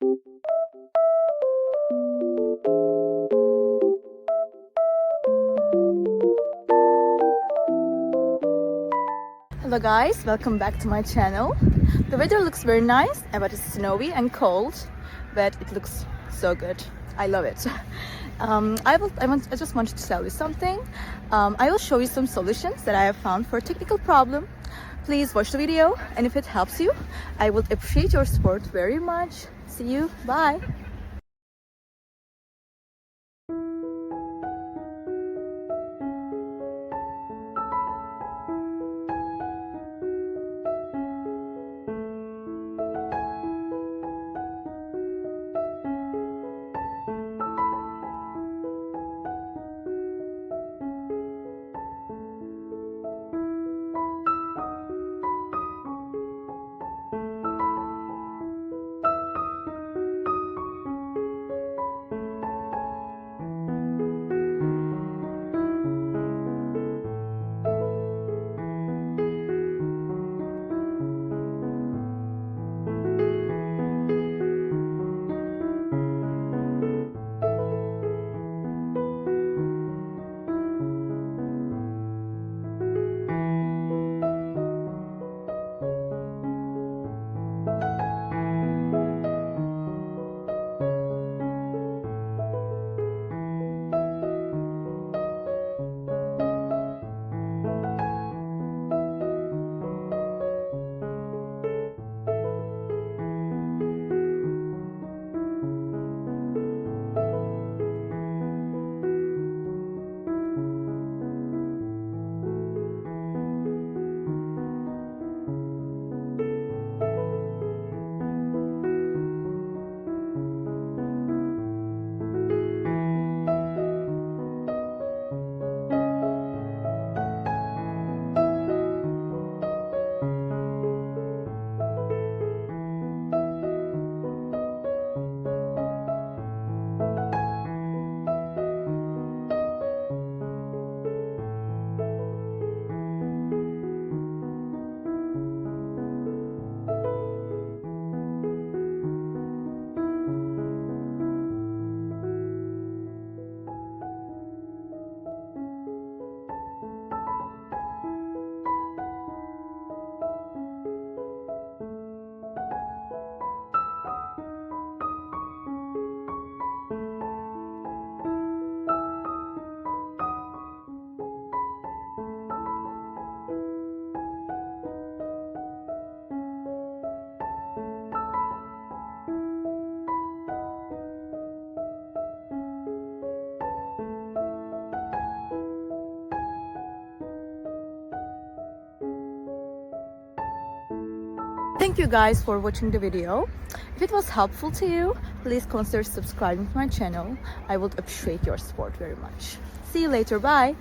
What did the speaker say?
Hello guys, welcome back to my channel. The weather looks very nice, but it's snowy and cold, but it looks so good. I love it. I just wanted to tell you something. I will show you some solutions that I have found for a technical problem. Please watch the video, and if it helps you, I would appreciate your support very much. See you, bye. Thank you guys for watching the video. If it was helpful to you, please consider subscribing to my channel. I would appreciate your support very much. See you later, bye.